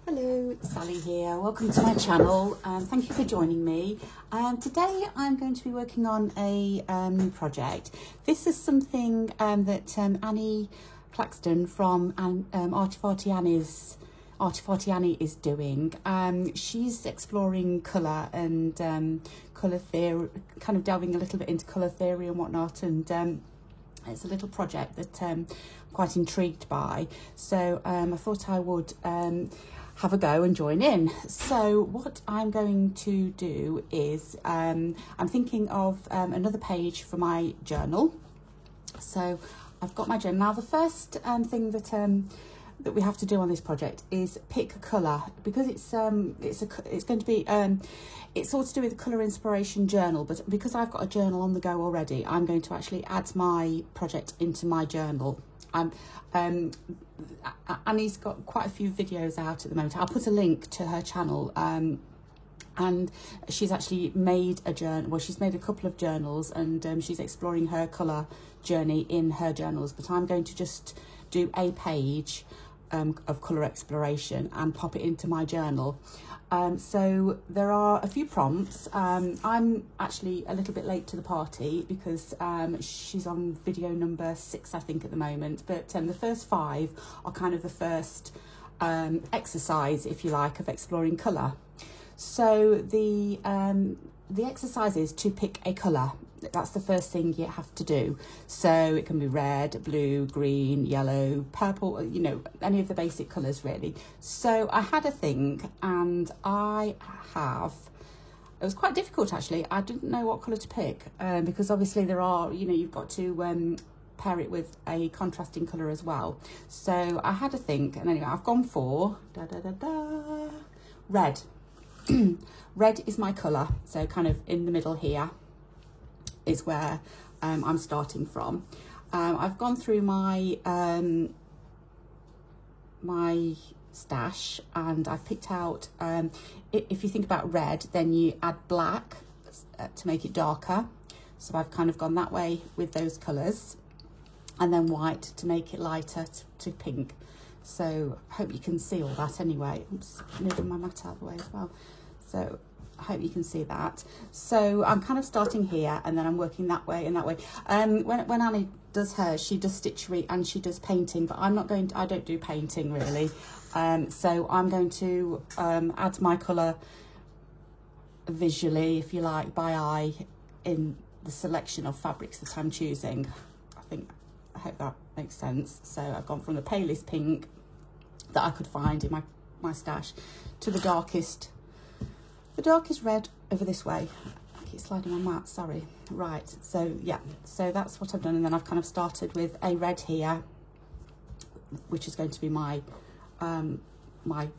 Hello, it's Sally here. Welcome to my channel. Thank you for joining me. Today I'm going to be working on a new project. This is something that Annie Claxton from Artifarty Annie is doing. She's exploring colour and colour theory, kind of delving a little bit into colour theory and whatnot, and it's a little project that I'm quite intrigued by. So I thought I would have a go and join in. So what I'm going to do is I'm thinking of another page for my journal. So I've got my journal. Now the first thing that we have to do on this project is pick a colour, because it's going to be it's all to do with the colour inspiration journal, but because I've got a journal on the go already, I'm going to actually add my project into my journal. Annie's got quite a few videos out at the moment. I'll put a link to her channel, and she's actually made a journal. Well, she's made a couple of journals, and she's exploring her colour journey in her journals. But I'm going to just do a page of colour exploration and pop it into my journal. So there are a few prompts. I'm actually a little bit late to the party because she's on video number 6, I think, at the moment. But the first 5 are kind of the first exercise, if you like, of exploring colour. So the exercise is to pick a colour. That's the first thing you have to do. So it can be red, blue, green, yellow, purple, you know, any of the basic colours really. So I had a think, and it was quite difficult actually. I didn't know what colour to pick because obviously there are, you know, you've got to pair it with a contrasting colour as well. So I had a think, and anyway, I've gone for red. Red is my colour, so kind of in the middle here is where I'm starting from. I've gone through my my stash, and I've picked out, if you think about red, then you add black to make it darker. So I've kind of gone that way with those colours, and then white to make it lighter to pink. So I hope you can see all that anyway. Oops, moving my mat out of the way as well. So I hope you can see that. So I'm kind of starting here, and then I'm working that way and that way. When Annie does hers, she does stitchery and she does painting, but I don't do painting really. So I'm going to add my colour visually, if you like, by eye, in the selection of fabrics that I'm choosing. I hope that makes sense. So I've gone from the palest pink that I could find in my stash to the darkest red over this way. I keep sliding my mat, sorry. Right, so yeah, so that's what I've done, and then I've kind of started with a red here, which is going to be my my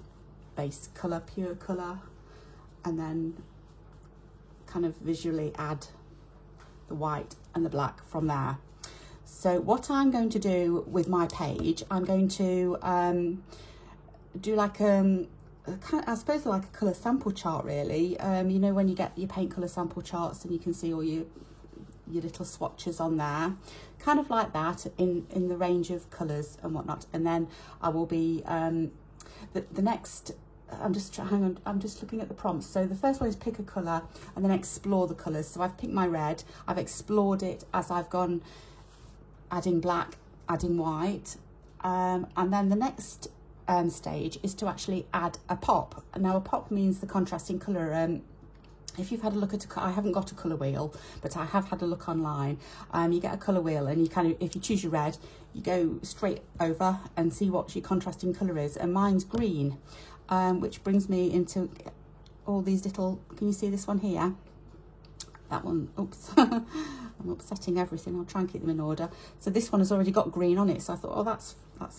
base colour, pure colour, and then kind of visually add the white and the black from there. So what I'm going to do with my page, I'm going to do like I suppose like a colour sample chart really. You know, when you get your paint colour sample charts and you can see all your little swatches on there, kind of like that in the range of colours and whatnot. And then I will be the next, I'm just looking at the prompts. So the first one is pick a colour and then explore the colours. So I've picked my red, I've explored it as I've gone adding black, adding white, and then the next stage is to actually add a pop. Now a pop means the contrasting colour. If you've had a look at I haven't got a colour wheel, but I have had a look online. You get a colour wheel, and you kind of, if you choose your red, you go straight over and see what your contrasting colour is, and mine's green, which brings me into all these little, can you see this one here? That one, oops, I'm upsetting everything. I'll try and keep them in order. So this one has already got green on it, so I thought, oh, that's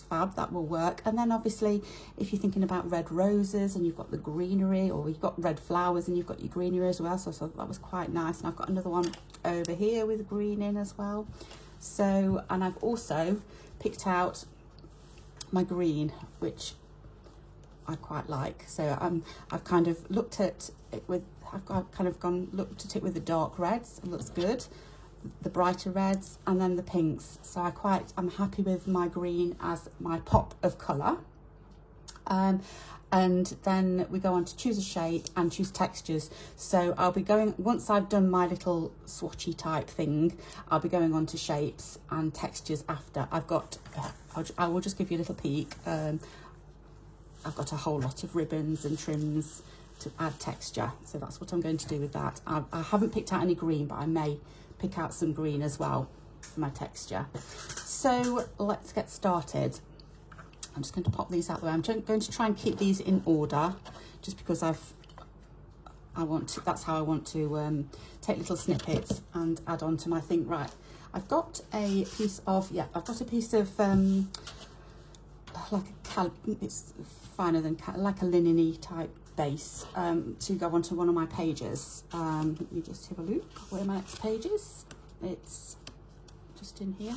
fab, that will work. And then obviously, if you're thinking about red roses and you've got the greenery, or you've got red flowers and you've got your greenery as well, so I thought that was quite nice. And I've got another one over here with green in as well. So, and I've also picked out my green, which I quite like. So I've kind of looked at it with, looked at it with the dark reds. It looks good. The brighter reds, and then the pinks. So I'm happy with my green as my pop of colour. And then we go on to choose a shape and choose textures. So I'll be going, once I've done my little swatchy type thing, I'll be going on to shapes and textures after. I've got, I will just give you a little peek. I've got a whole lot of ribbons and trims to add texture. So that's what I'm going to do with that. I haven't picked out any green, but I may pick out some green as well for my texture. So let's get started. I'm just going to pop these out the way. I'm going to try and keep these in order, just because that's how I want to take little snippets and add on to my thing. Right, I've got a piece of, it's finer than, like a linen-y type base to go onto one of my pages. Let me just have a look where my next page is. It's just in here.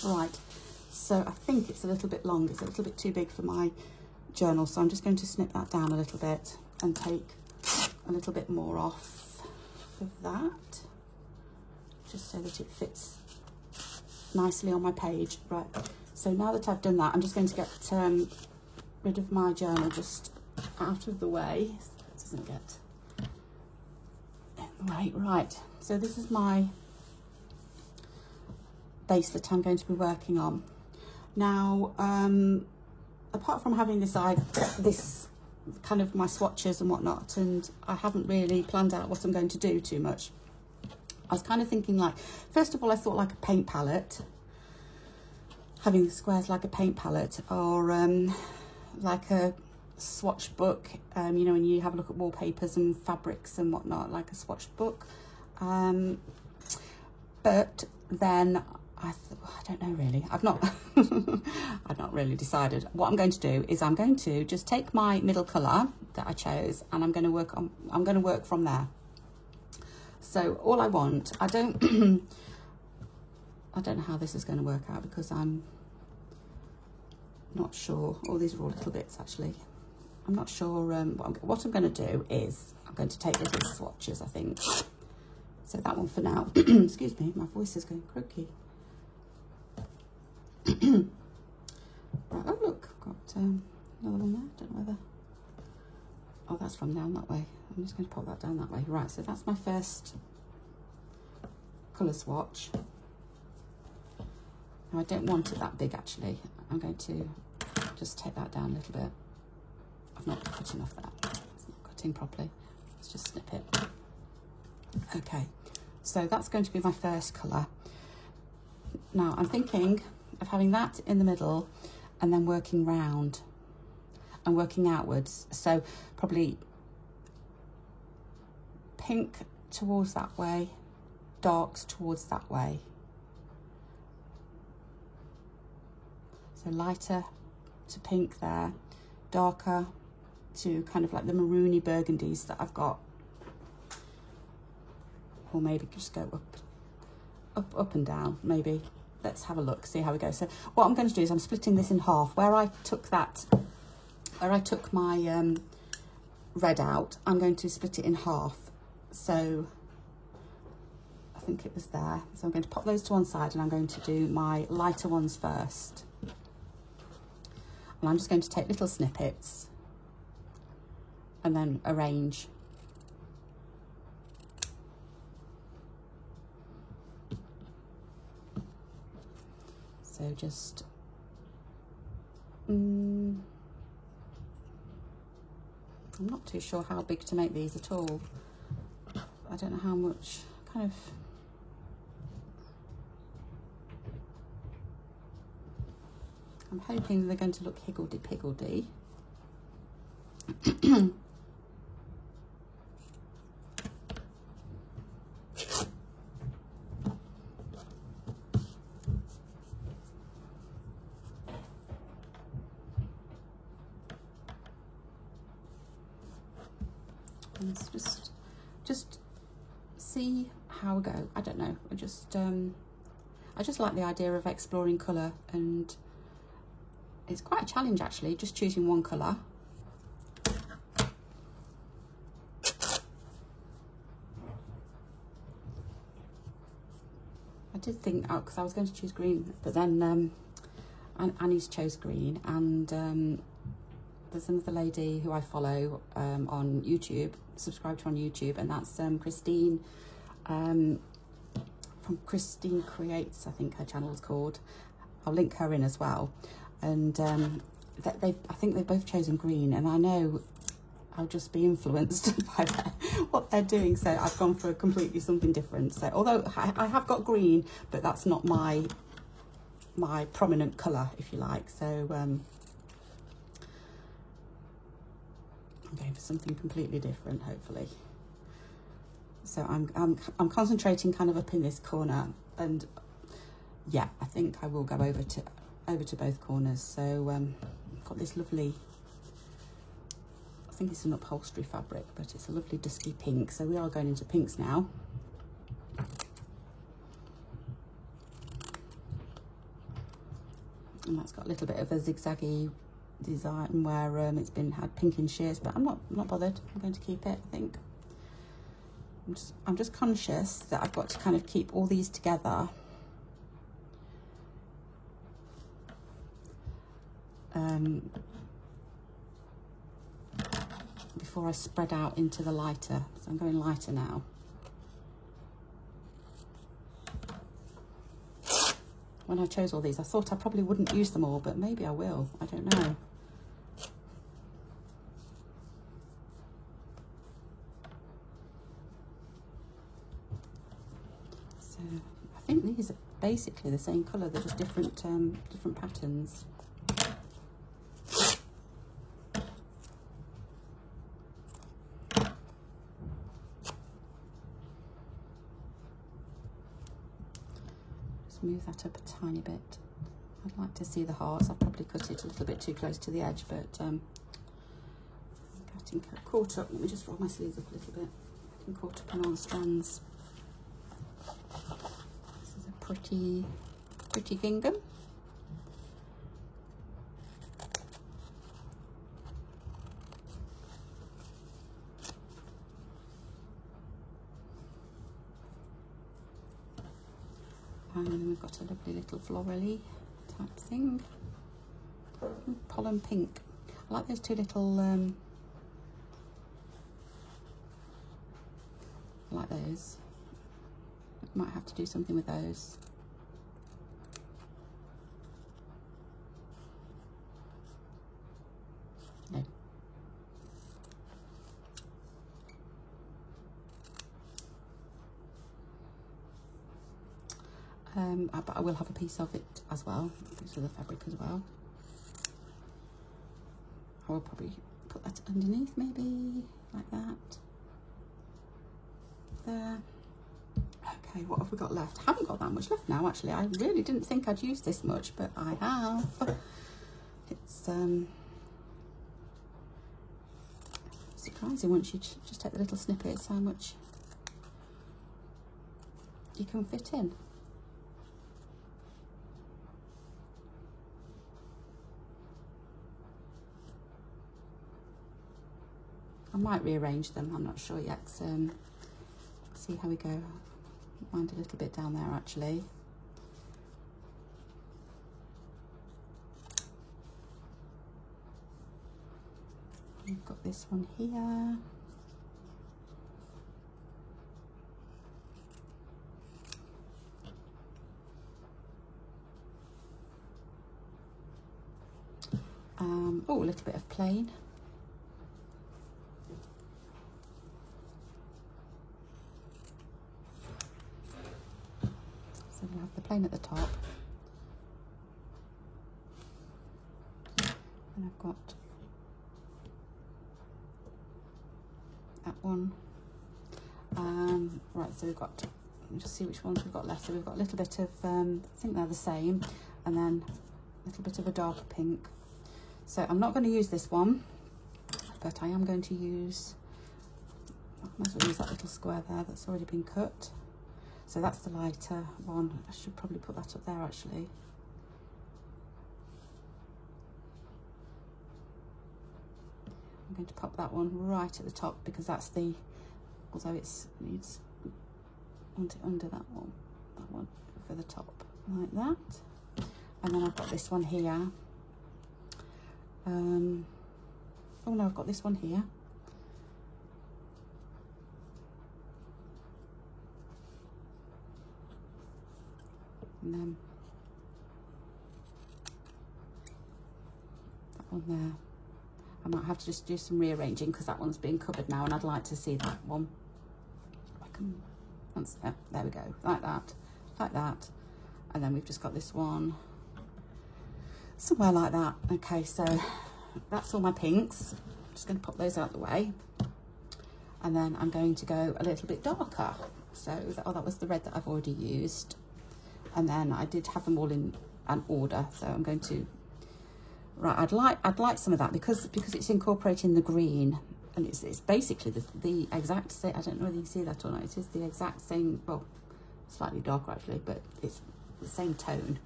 Right. So I think it's a little bit long, it's a little bit too big for my journal, so I'm just going to snip that down a little bit and take a little bit more off of that, just so that it fits nicely on my page. Right, so now that I've done that, I'm just going to get rid of my journal just out of the way, so it doesn't get in the way. Right, so this is my base that I'm going to be working on. Now, apart from having this kind of my swatches and whatnot, and I haven't really planned out what I'm going to do too much. I was kind of thinking, like, first of all, I thought like a paint palette, having the squares like a paint palette, or like a swatch book, you know, when you have a look at wallpapers and fabrics and whatnot, like a swatch book. But then I don't know really. I've not really decided. What I'm going to do is I'm going to just take my middle colour that I chose, and I'm going to work from there. So all I want, I don't know how this is going to work out, because I'm not sure. Oh, these are all little bits actually. I'm not sure. What I'm going to do is I'm going to take little swatches, I think. So that one for now. Excuse me, my voice is going croaky. Right, oh look, I've got another one there. Don't know whether, oh, that's from down that way. I'm just going to pop that down that way. Right, so that's my first colour swatch. Now I don't want it that big actually. I'm going to just take that down a little bit. I've not cut enough there. It's not cutting properly. Let's just snip it. Okay, so that's going to be my first colour. Now I'm thinking of having that in the middle and then working round and working outwards. So probably pink towards that way, darks towards that way. So lighter to pink there, darker to kind of like the maroony burgundies that I've got. Or maybe just go up and down, maybe. Let's have a look, see how we go. So what I'm going to do is I'm splitting this in half. Where I took my red out, I'm going to split it in half. So I think it was there. So I'm going to pop those to one side, and I'm going to do my lighter ones first. And I'm just going to take little snippets and then arrange. So just, I'm not too sure how big to make these at all. I don't know how much, kind of, I'm hoping they're going to look higgledy-piggledy. Let's just see how we go. I don't know. I just like the idea of exploring colour, and it's quite a challenge actually, just choosing one colour. I did think, because I was going to choose green, but then Annie's chose green, and there's another lady who I follow on YouTube, subscribe to on YouTube, and that's Christine from Christine Creates, I think her channel is called. I'll link her in as well. And I think they've both chosen green, and I know I'll just be influenced by what they're doing. So I've gone for completely something different. So although I have got green, but that's not my prominent colour, if you like. So I'm going for something completely different, hopefully. So I'm concentrating kind of up in this corner, and yeah, I think I will go over to both corners. So I've got this lovely, I think it's an upholstery fabric, but it's a lovely dusky pink. So we are going into pinks now. And that's got a little bit of a zigzaggy design where it's had pink in shears, but I'm not bothered. I'm going to keep it, I think. I'm just conscious that I've got to kind of keep all these together. Before I spread out into the lighter. So I'm going lighter now. When I chose all these, I thought I probably wouldn't use them all, but maybe I will. I don't know. So I think these are basically the same colour. They're just different patterns. Move that up a tiny bit. I'd like to see the hearts. I've probably cut it a little bit too close to the edge, but I'm getting caught up. Let me just roll my sleeves up a little bit. Getting caught up on all the strands. This is a pretty gingham. And then we've got a lovely little florally type thing. Pollen pink. I like those two little, I like those. Might have to do something with those. No. But I will have a piece of it as well, a piece of the fabric as well. I will probably put that underneath, maybe like that. There. Okay, what have we got left? I haven't got that much left now, actually. I really didn't think I'd use this much, but I have. It's surprising once you just take the little snippets how much you can fit in. I might rearrange them, I'm not sure yet. See how we go. Mind a little bit down there, actually. We've got this one here. Oh, a little bit of plain. So we'll have the plain at the top. And I've got that one. Right, so we've got, let me just see which ones we've got left. So we've got a little bit of, I think they're the same, and then a little bit of a darker pink. So I'm not going to use this one, but I am going to use, I might as well use that little square there that's already been cut. So that's the lighter one. I should probably put that up there, actually. I'm going to pop that one right at the top because that's the, although it needs, I want it under that one for the top, like that. And then I've got this one here. Oh no, I've got this one here. And then that one there. I might have to just do some rearranging because that one's being covered now, and I'd like to see that one. That's it. There we go, like that, like that. And then we've just got this one somewhere like that. Okay, so that's all my pinks. I'm just going to pop those out the way. And then I'm going to go a little bit darker. So, that was the red that I've already used. And then I did have them all in an order. So I'm going to, right, I'd like some of that because it's incorporating the green. And it's basically the exact same, I don't know whether you can see that or not. It is the exact same, well, slightly darker actually, but it's the same tone.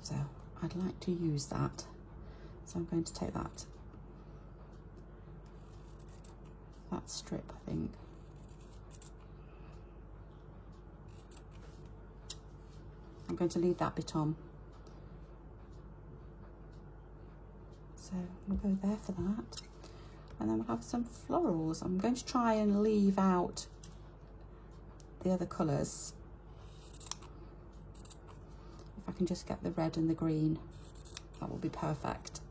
So I'd like to use that. So I'm going to take that strip, I think. I'm going to leave that bit on. So we'll go there for that. And then we'll have some florals. I'm going to try and leave out the other colours. If I can just get the red and the green, that will be perfect.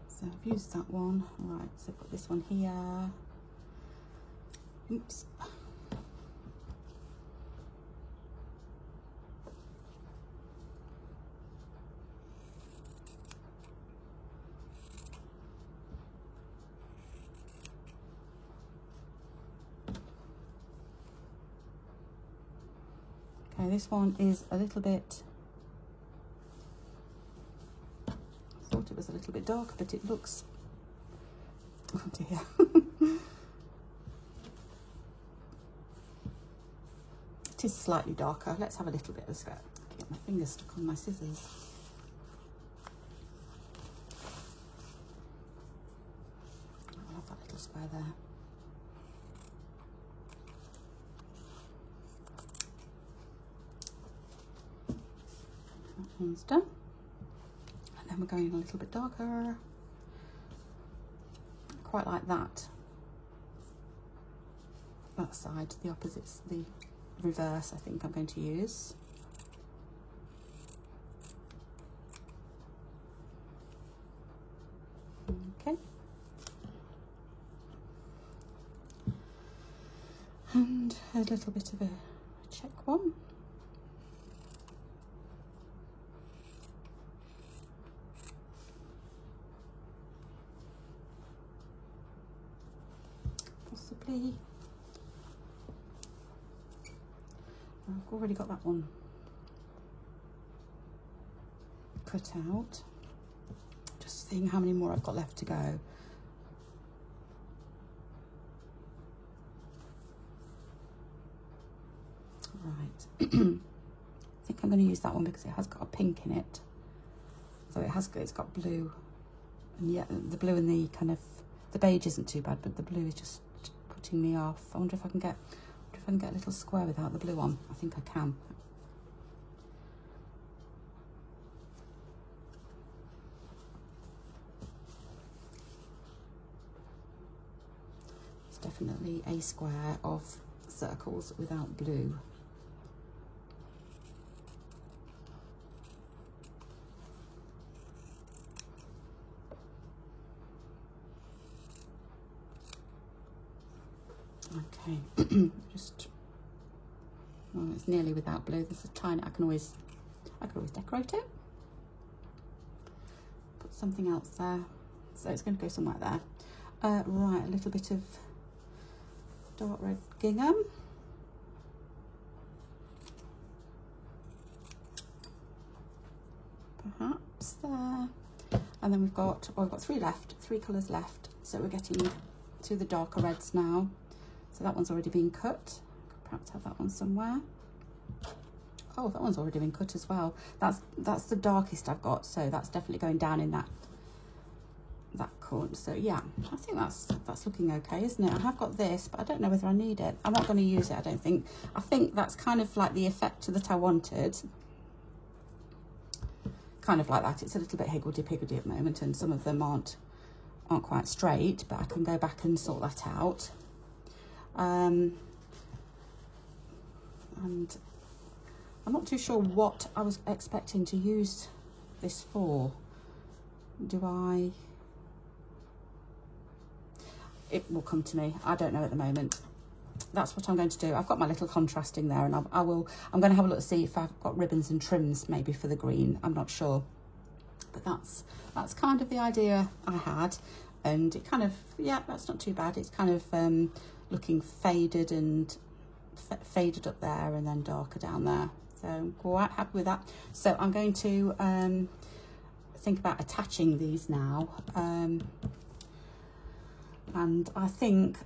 So I've used that one. Right, so put this one here. Oops. Okay, this one is a little bit, I thought it was a little bit darker, but it looks, oh dear. It is slightly darker. Let's have a little bit of this. Get my fingers stuck on my scissors. I'll have that little square there. That one's done. And then we're going a little bit darker. Quite like that. That side, the opposites, the reverse, I think I'm going to use. Okay. And a little bit of a check one. Possibly. I've already got that one cut out. Just seeing how many more I've got left to go. Right. I think I'm going to use that one because it has got a pink in it. So it's got blue, and yeah, the blue and the kind of the beige isn't too bad, but the blue is just putting me off. I wonder if I can get a little square without the blue on. I think I can. It's definitely a square of circles without blue. Okay, just, well, it's nearly without blue. There's a tiny, I can always decorate it. Put something else there. So it's going to go somewhere there. Right, a little bit of dark red gingham. Perhaps there. And then we've got three colours left. So we're getting to the darker reds now. So that one's already been cut. Could perhaps have that one somewhere. Oh, that one's already been cut as well. That's the darkest I've got, so that's definitely going down in that corner. So yeah, I think that's looking okay, isn't it? I have got this, but I don't know whether I need it. I'm not going to use it, I don't think. I think that's kind of like the effect that I wanted. kind of like that. It's a little bit higgledy-piggledy at the moment, and some of them aren't quite straight, but I can go back and sort that out. And I'm not too sure what I was expecting to use this for. It will come to me. I don't know at the moment. That's what I'm going to do. I've got my little contrasting there, and I'm going to have a look to see if I've got ribbons and trims maybe for the green. I'm not sure, but that's kind of the idea I had, and it kind of, yeah, that's not too bad. It's kind of looking faded and faded up there and then darker down there. So I'm quite happy with that. So I'm going to think about attaching these now. And I think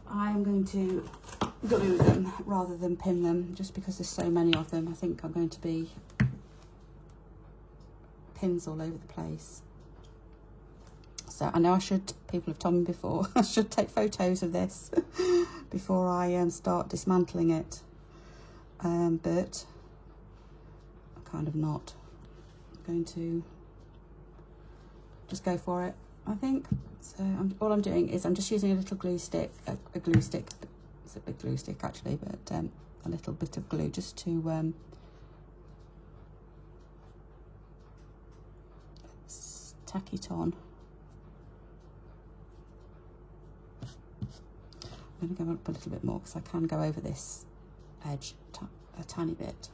I'm going to glue them rather than pin them, just because there's so many of them. I think I'm going to be pins all over the place. So I know people have told me before, I should take photos of this before I start dismantling it. But I'm kind of not. I'm going to just go for it, I think. So all I'm doing is I'm just using a little glue stick, a glue stick. It's a big glue stick actually, but a little bit of glue just to tack it on. I'm going to go up a little bit more because I can go over this edge a tiny bit.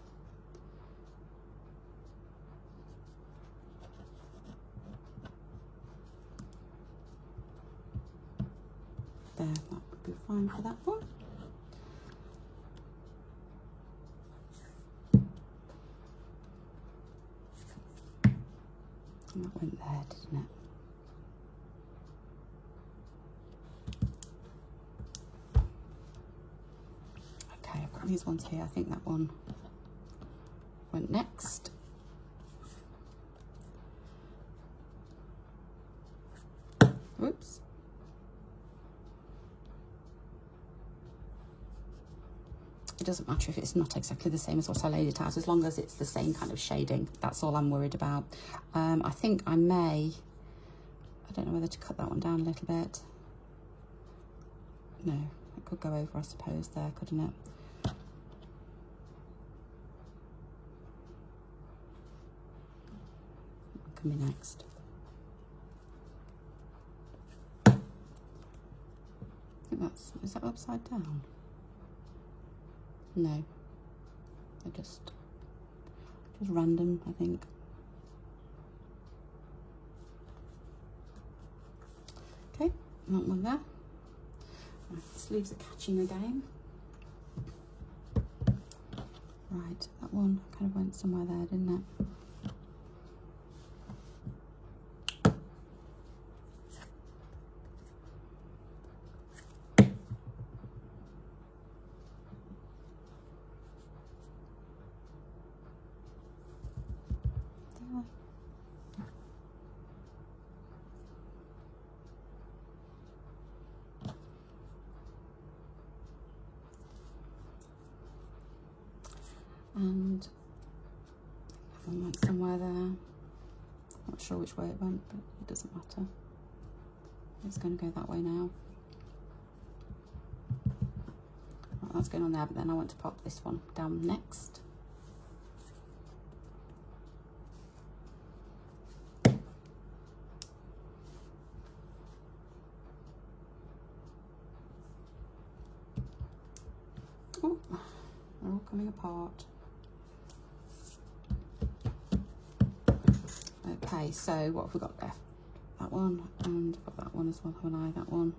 There, that would be fine for that one. And that went there, didn't it? Okay, I've got these ones here. I think that one went next. Whoops. It doesn't matter if it's not exactly the same as what I laid it out, as long as it's the same kind of shading. That's all I'm worried about. I think I don't know whether to cut that one down a little bit. No, it could go over, I suppose, there, couldn't it? What can be next? I think is that upside down? No, they're just random, I think. Okay, that one there. Right, sleeves are catching again. Right, that one kind of went somewhere there, didn't it? And that one went somewhere there. Not sure which way it went, but it doesn't matter. It's going to go that way now. Right, that's going on there, but then I want to pop this one down next. Oh, they're all coming apart. Okay, so what have we got left? That one, and I've got that one as well, haven't I? That one.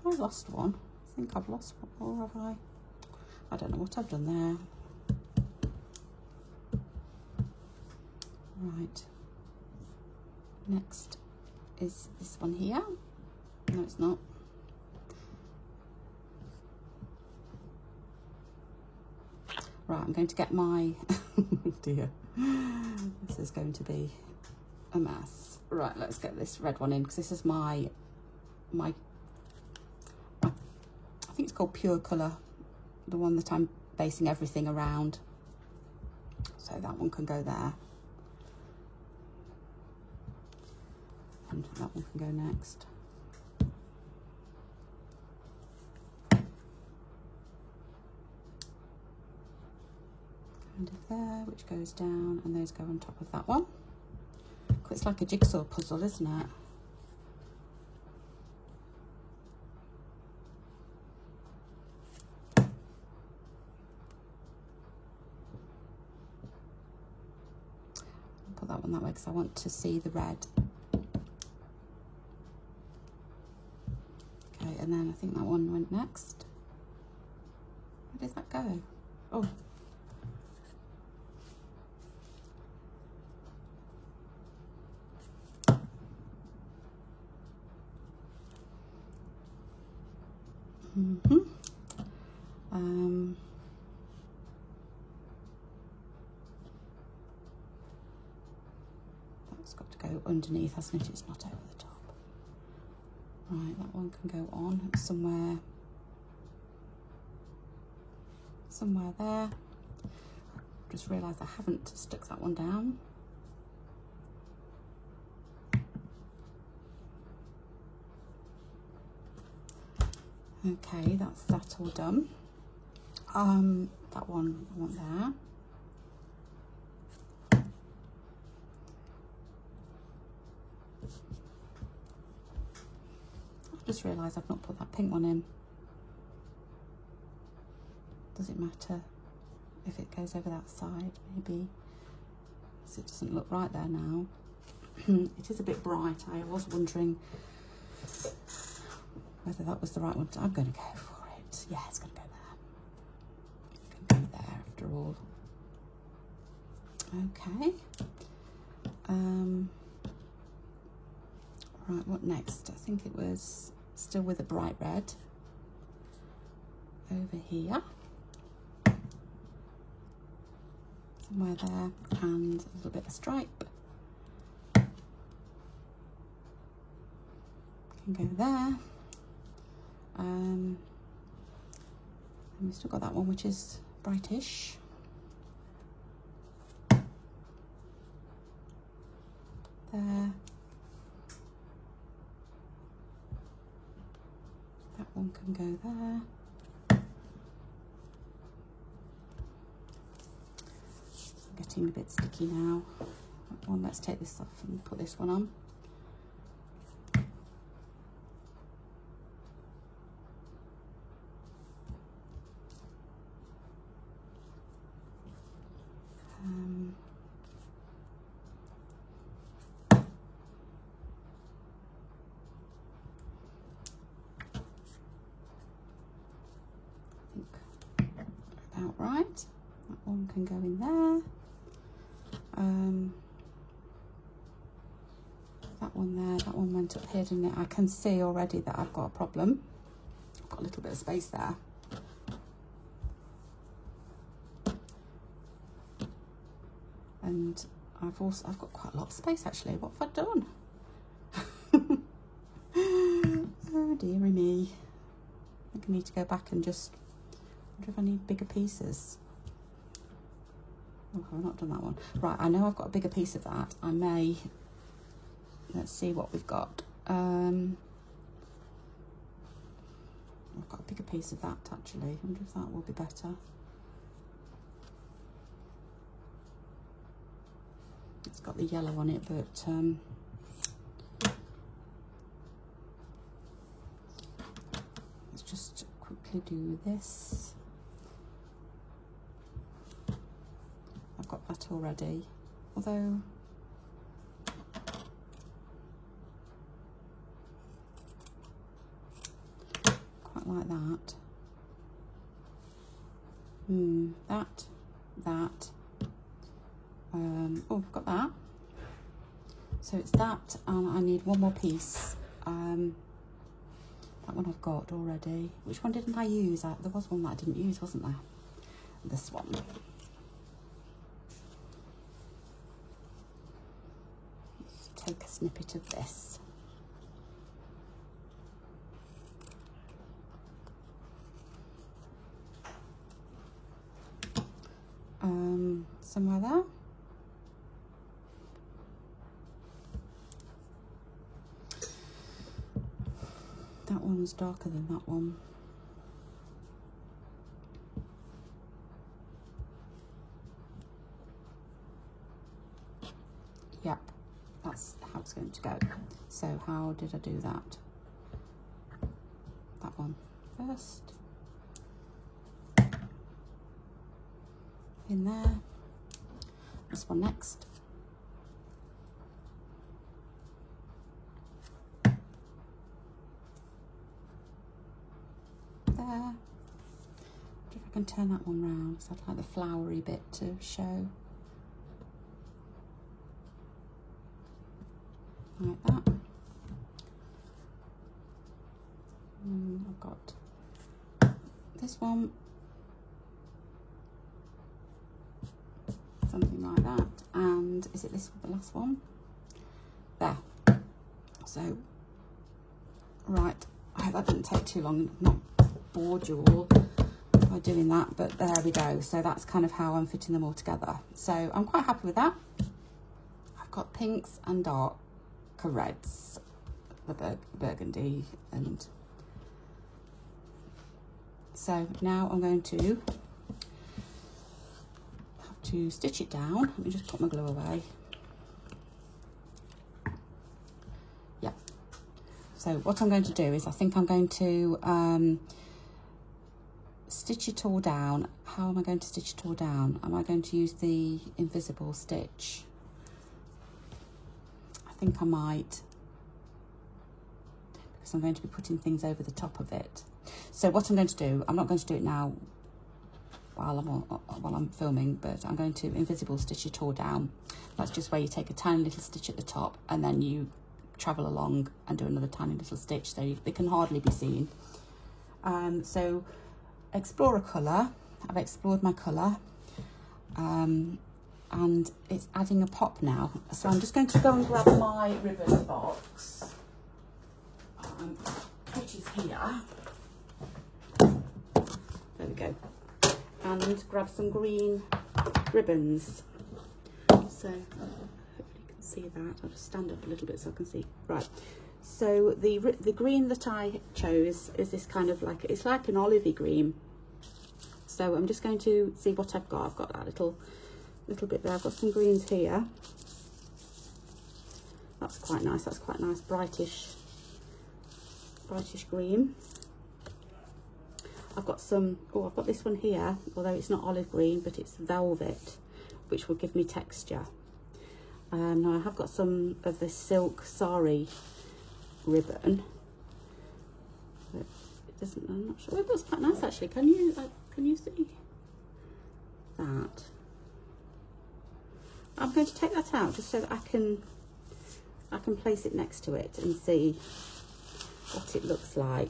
Have I lost one? I think I've lost one, or have I? I don't know what I've done there. Right. Next is this one here. No, it's not. Right, I'm going to get my, oh dear, this is going to be a mess. Right, let's get this red one in, because this is my I think it's called Pure Colour, the one that I'm basing everything around. So that one can go there. And that one can go next. Kind of there, which goes down, and those go on top of that one. It's like a jigsaw puzzle, isn't it? I'll put that one that way because I want to see the red. Okay, and then I think that one went next. Where did that go? Oh. That's got to go underneath, hasn't it? It's not over the top. Right, that one can go on somewhere there. Just realised I haven't stuck that one down. Okay, that's that all done. That one I want there. I've just realised I've not put that pink one in. Does it matter if it goes over that side? Maybe. So it doesn't look right there now. It is a bit bright. I was wondering whether that was the right one. I'm going to go for it. Yeah, it's going to go there. It's going to go there after all. Okay. Right, what next? I think it was still with a bright red. Over here. Somewhere there. And a little bit of stripe. Can go there. And we've still got that one, which is brightish. There. That one can go there. Getting a bit sticky now. That one, let's take this off and put this one on. About right. That one can go in there. That one there, that one went up here, didn't it? I can see already that I've got a problem. I've got a little bit of space there. And I've got quite a lot of space actually. What have I done? Oh dearie me. I think I need to go back and just, I wonder if I need bigger pieces. Oh, I've not done that one. Right, I know I've got a bigger piece of that. I may, let's see what we've got. I've got a bigger piece of that actually. I wonder if that will be better. It's got the yellow on it, but let's just quickly do this. I've got that already, although quite like that. That. Oh, I've got that. So it's that, and I need one more piece. That one I've got already. Which one didn't I use? There was one that I didn't use, wasn't there? This one. Let's take a snippet of this. somewhere there. That one's darker than that one. Yep, that's how it's going to go. So how did I do that? That one first. In there. This one next. There. If I can turn that one round, because I'd like the flowery bit to show. Like that. And I've got this one. Something like that. And is it this the last one? There. So, right. I hope that didn't take too long. I've not bored you all by doing that, but there we go. So that's kind of how I'm fitting them all together. So I'm quite happy with that. I've got pinks and dark reds, the burgundy, and so now I'm going to have to stitch it down. Let me just put my glue away. Yeah. So what I'm going to do is I think I'm going to stitch it all down. How am I going to stitch it all down? Am I going to use the invisible stitch? I think I might, because I'm going to be putting things over the top of it. So what I'm going to do, I'm not going to do it now while I'm filming, but I'm going to invisible stitch it all down. That's just where you take a tiny little stitch at the top and then you travel along and do another tiny little stitch, so they can hardly be seen. So explore a colour. I've explored my colour. And it's adding a pop now. So I'm just going to go and grab my ribbon box, which is here. There we go. And grab some green ribbons. So hopefully you can see that. I'll just stand up a little bit so I can see. Right. So the green that I chose is this kind of like, it's like an olivey green. So I'm just going to see what I've got. I've got that little bit there. I've got some greens here. That's quite nice. That's quite nice, brightish green. I've got some, oh, I've got this one here, although it's not olive green, but it's velvet, which will give me texture. Now I have got some of this silk sari ribbon. But it doesn't, I'm not sure. It looks quite nice actually. Can you see that? I'm going to take that out just so that I can place it next to it and see what it looks like.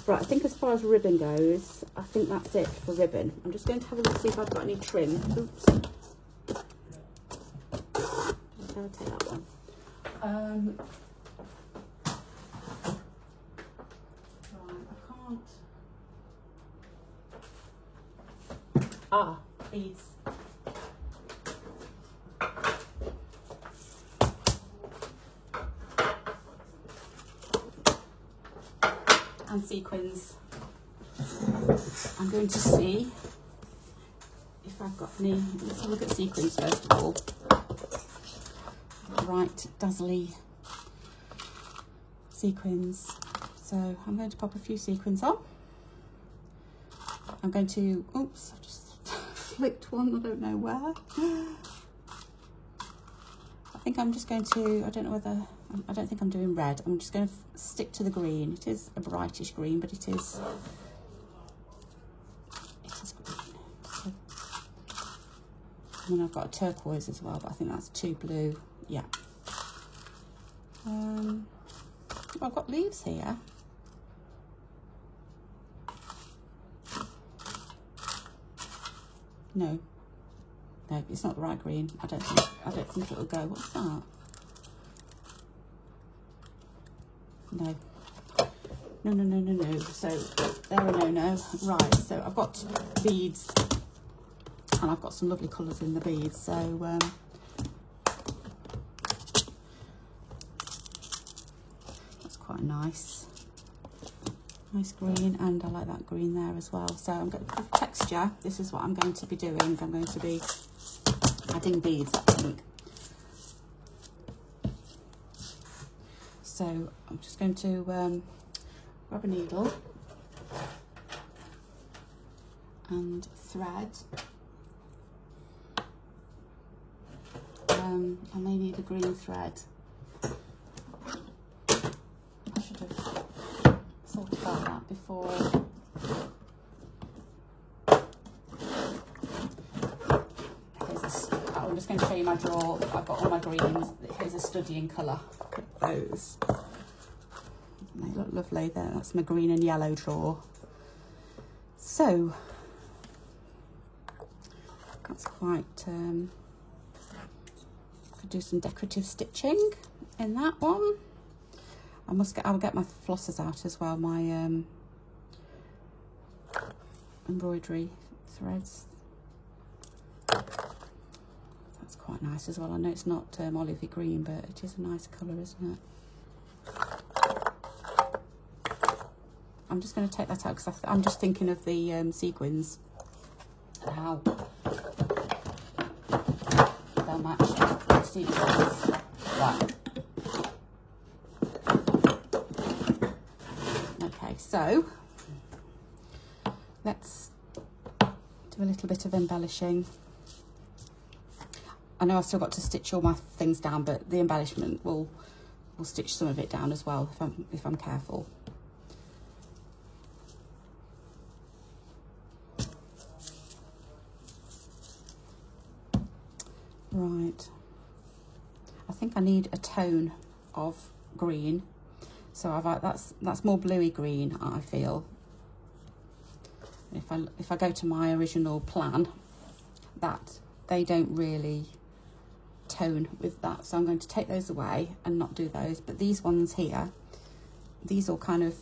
Right, I think as far as ribbon goes, I think that's it for ribbon. I'm just going to have a look, see if I've got any trim. Oops. I'll take that one. Right, I can't. Ah, beads. And sequins. I'm going to see if I've got any. Let's have a look at sequins first of all. Right, dazzly sequins. So I'm going to pop a few sequins on. I'm going to, oops, I've just flicked one, I don't know where. I think I'm just going to, I don't think I'm doing red. I'm just going to stick to the green. It is a brightish green, but it is green. So, and then I've got a turquoise as well, but I think that's too blue. Yeah. I've got leaves here. No, it's not the right green. I don't think it'll go. What's that? No. So they're a no. Right, so I've got beads And I've got some lovely colours in the beads, so that's quite nice. Nice green, and I like that green there as well. So I'm going for texture. This is what I'm going to be doing. I'm going to be adding beads, I think. So I'm just going to grab a needle and thread. I may need a green thread. I should have thought about that before. I'm just going to show you my drawer. I've got all my greens. Here's a studying colour. Look at those. They look lovely there. That's my green and yellow drawer. So that's quite could do some decorative stitching in that one. I'll get my flossers out as well, my embroidery threads. That's quite nice as well. I know it's not olivey green, but it is a nice colour, isn't it? I'm just going to take that out because I'm just thinking of the sequins and how they'll match the sequins. Right. Okay, so let's do a little bit of embellishing. I know I've still got to stitch all my things down, but the embellishment will stitch some of it down as well if I'm careful. Right, I think I need a tone of green, so that's more bluey green, I feel. If I go to my original plan, that they don't really tone with that, so I'm going to take those away and not do those. But these ones here, these all kind of,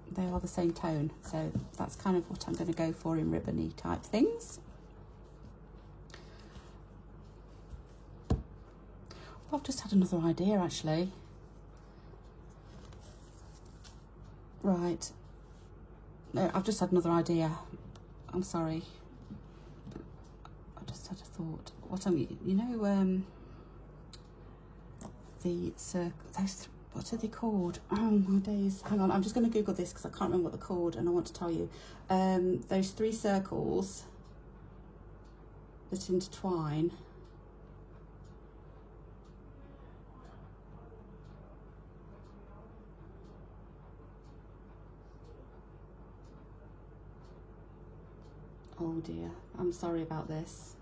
they are the same tone, so that's kind of what I'm going to go for in ribbony type things. I've just had another idea actually. Right, no, I've just had another idea. I'm sorry, but I just had a thought. What the circle, what are they called? Oh my days, hang on, I'm just going to Google this because I can't remember what they're called and I want to tell you. Those 3 circles that intertwine. Oh dear, I'm sorry about this.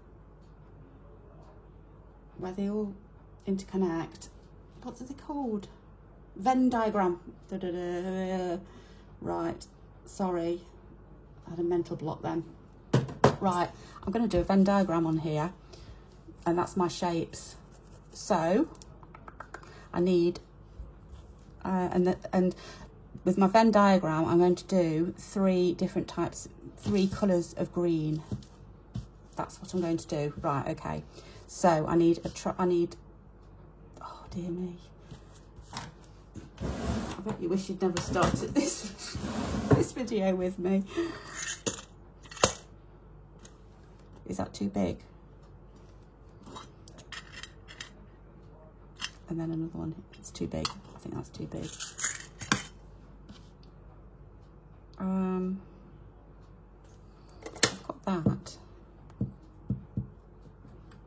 Where they all interconnect. What are they called? Venn diagram. Right, sorry. I had a mental block then. Right, I'm going to do a Venn diagram on here. And that's my shapes. So, I need... and with my Venn diagram, I'm going to do 3 different types, 3 colours of green. That's what I'm going to do. Right, okay. So I need oh dear me. I bet you wish you'd never started this video with me. Is that too big? And then another one, it's too big. I think that's too big. I've got that.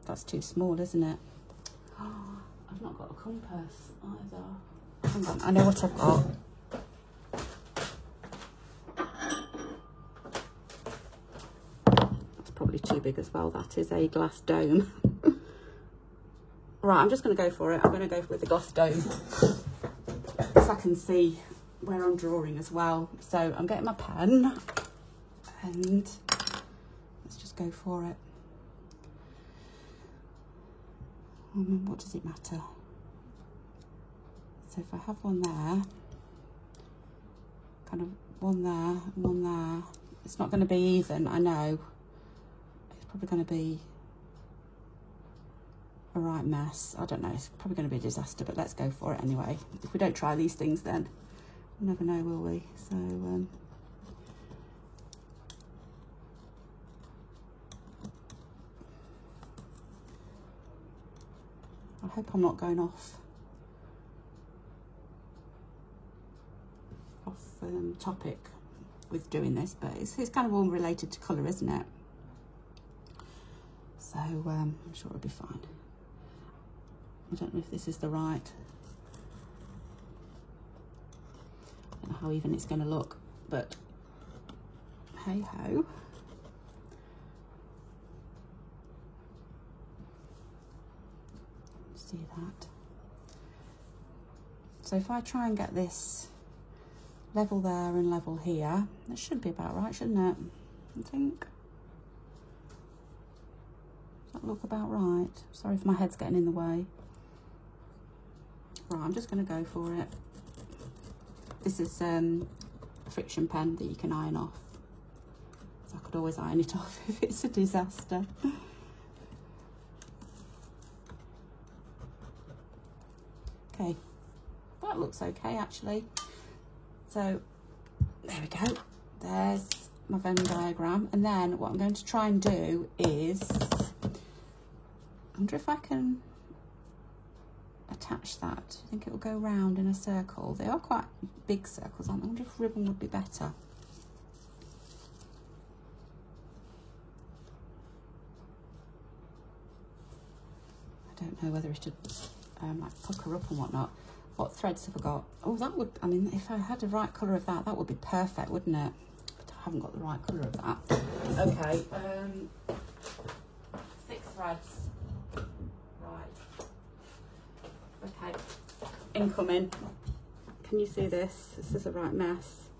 That's too small, isn't it? Oh, I've not got a compass either. Hang on, I know what I've got. That's probably too big as well. That is a glass dome. Right, I'm just going to go for it. I'm going to go with the glass dome because I can see where I'm drawing as well. So I'm getting my pen and let's just go for it. What does it matter? So if I have one there, kind of one there and one there, it's not going to be even, I know. It's probably going to be a right mess. I don't know, it's probably going to be a disaster, but let's go for it anyway. If we don't try these things, then we'll never know, will we? So I hope I'm not going off topic with doing this, but it's kind of all related to colour, isn't it? So I'm sure it'll be fine. I don't know if this is the right, I don't know how even it's going to look, but hey ho. See that? So if I try and get this level there and level here, that should be about right, shouldn't it? I think. Does that look about right? Sorry if my head's getting in the way. Right, I'm just going to go for it. This is a friction pen that you can iron off. So I could always iron it off if it's a disaster. Okay, that looks okay actually. So there we go. There's my Venn diagram. And then what I'm going to try and do is, I wonder if I can attach that. Do you think it will go round in a circle? They are quite big circles, aren't they? I wonder if ribbon would be better. I don't know whether it would like pucker up and whatnot. What threads have I got? Oh, that would, I mean, if I had the right colour of that, that would be perfect, wouldn't it? But I haven't got the right colour of that. Okay, 6 threads. Right. Okay, incoming. Can you see this? This is a right mess.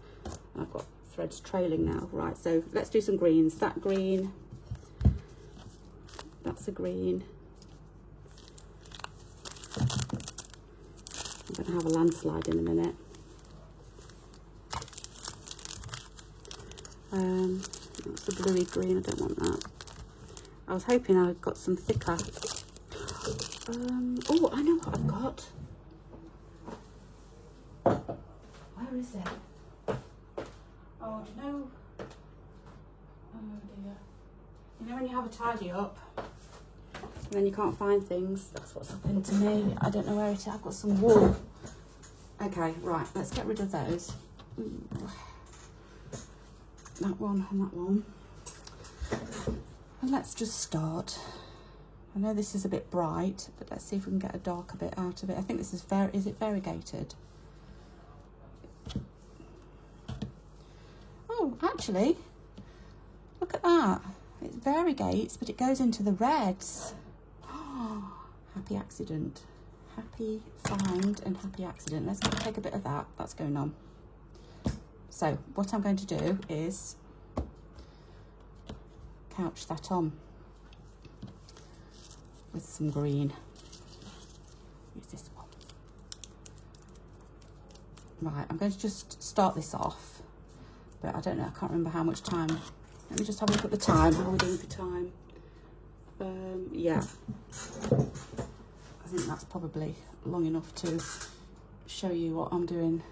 I've got threads trailing now. Right, so let's do some greens. That green, that's a green. I'm going to have a landslide in a minute. That's the bluey green, I don't want that. I was hoping I'd got some thicker. Oh, I know what I've got. Where is it? Oh, do you know? Oh dear. You know when you have a tidy up and then you can't find things? That's what's happened to me. I don't know where it is. I've got some wool. Okay, right, let's get rid of those. That one and that one. And let's just start. I know this is a bit bright, but let's see if we can get a darker bit out of it. I think this is is it variegated? Oh, actually, look at that. It variegates, but it goes into the reds. Oh, happy accident. Happy find and happy accident. Let's take a bit of that. That's going on. So what I'm going to do is couch that on with some green. Use this one. Right, I'm going to just start this off, but I don't know, I can't remember how much time. Let me just have a look at the time. How are we doing for time? Yeah, I think that's probably long enough to show you what I'm doing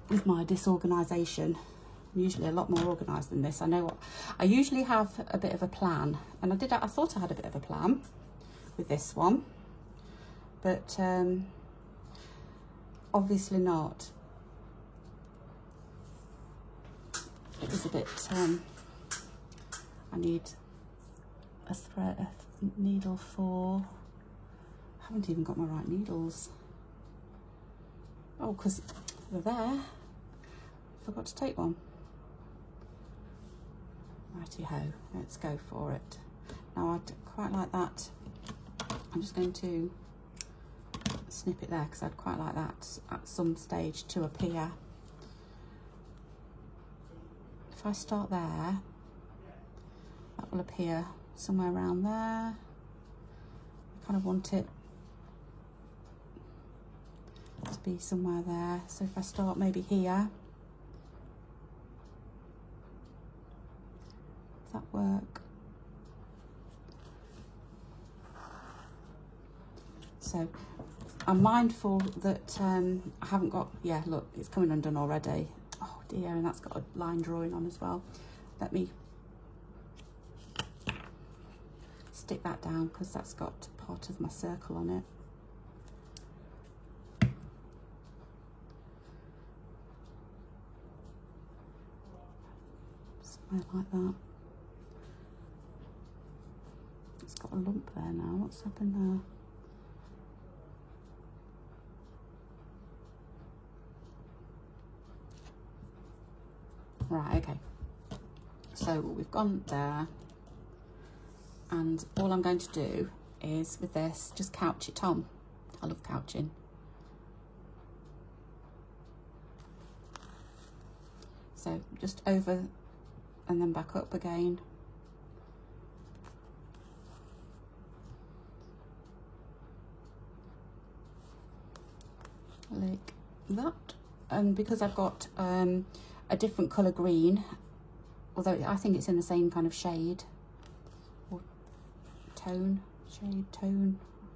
with my disorganisation. I'm usually a lot more organised than this. I know what I usually have a bit of a plan, and I thought I had a bit of a plan with this one, but obviously not. It was a bit I need a thread, a needle for, I haven't even got my right needles. Oh, because they're there. Forgot to take one. Righty-ho, let's go for it. Now I'd quite like that. I'm just going to snip it there because I'd quite like that at some stage to appear. If I start there, that will appear somewhere around there. I kind of want it to be somewhere there. So if I start maybe here, that work? So I'm mindful that I haven't got, yeah, look, it's coming undone already. Oh dear, and that's got a line drawing on as well. Let me stick that down because that's got part of my circle on it. Something like that. It's got a lump there now. What's happened there? Right, okay. So we've gone there, and all I'm going to do is, with this, just couch it on. I love couching. So just over and then back up again. Like that. And because I've got a different colour green, although I think it's in the same kind of shade or tone,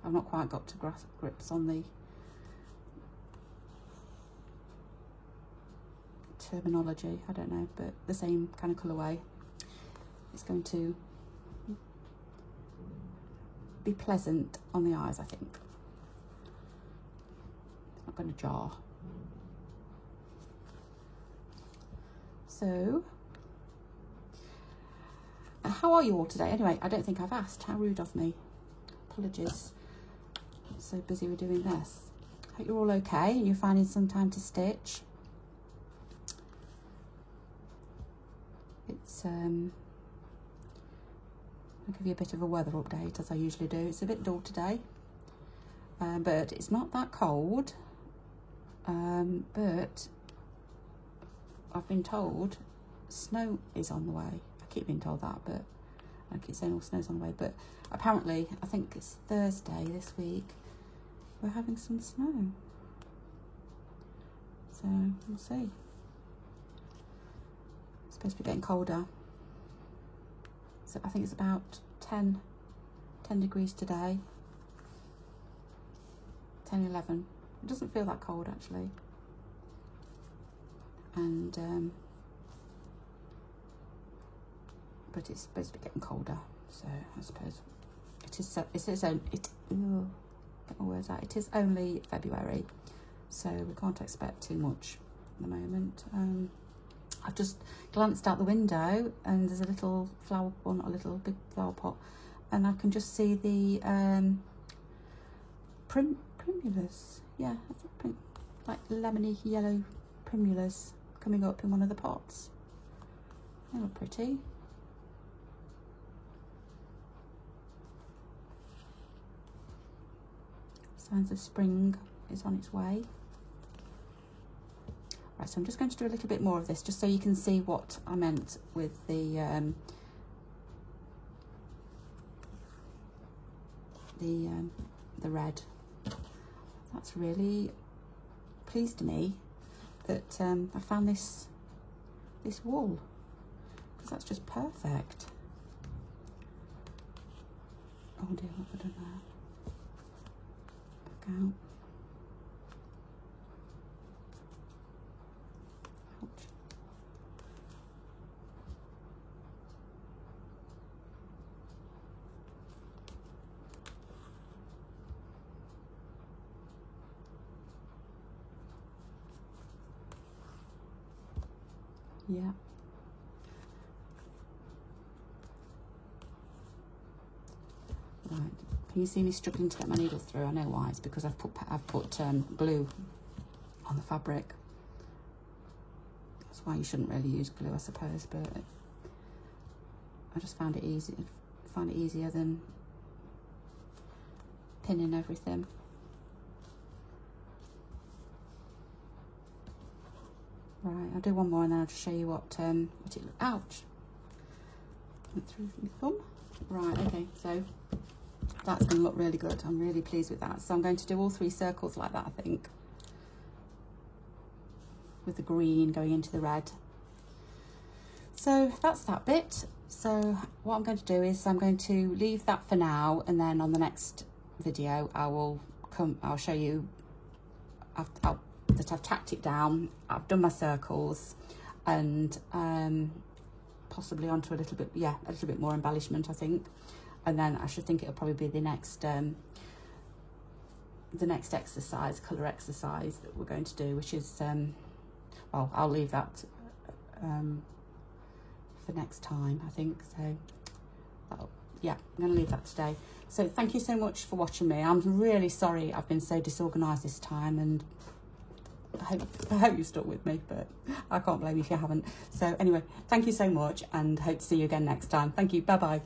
I've not quite got to grips on the terminology, I don't know, but the same kind of colourway. It's going to be pleasant on the eyes, I think. It's not going to jar. So, how are you all today? Anyway, I don't think I've asked. How rude of me. Apologies. I'm so busy with doing this. Hope you're all okay and you're finding some time to stitch. It's, I'll give you a bit of a weather update as I usually do. It's a bit dull today, but it's not that cold. But I've been told snow is on the way. I keep being told that, but I keep saying, oh, snow's on the way. But apparently, I think it's Thursday this week, we're having some snow. So we'll see. It's supposed to be getting colder. So I think it's about 10 degrees today. 10, 11. It doesn't feel that cold actually. And but it's supposed to be getting colder, so I suppose it is. Get my words out. It is only February, so we can't expect too much at the moment. I've just glanced out the window, and there's a little flower, well, not a little, big flower pot, and I can just see the primulas. Yeah, like lemony yellow primulas coming up in one of the pots. They look pretty. Signs of spring is on its way. Right, so I'm just going to do a little bit more of this just so you can see what I meant with the red. That's really pleased me that I found this wool, because that's just perfect. Oh dear, what have I done there? Back out. Ouch. Yeah. Right. Can you see me struggling to get my needle through? I know why. It's because I've put glue on the fabric. That's why you shouldn't really use glue, I suppose. But I just found it easy. Find it easier than pinning everything. Right, I'll do one more and then I'll just show you what it looks. Ouch! Went through my thumb. Right, okay, so that's going to look really good. I'm really pleased with that. So I'm going to do all 3 circles like that, I think, with the green going into the red. So that's that bit. So what I'm going to do is I'm going to leave that for now, and then on the next video I'll show you that I've tacked it down, I've done my circles, and possibly onto a little bit more embellishment, I think. And then I should think it'll probably be the next exercise, colour exercise that we're going to do, which is well, I'll leave that for next time, I think. So yeah, I'm going to leave that today. So thank you so much for watching me. I'm really sorry I've been so disorganised this time, and I hope you stuck with me, but I can't blame you if you haven't. So anyway, thank you so much, and hope to see you again next time. Thank you. Bye bye.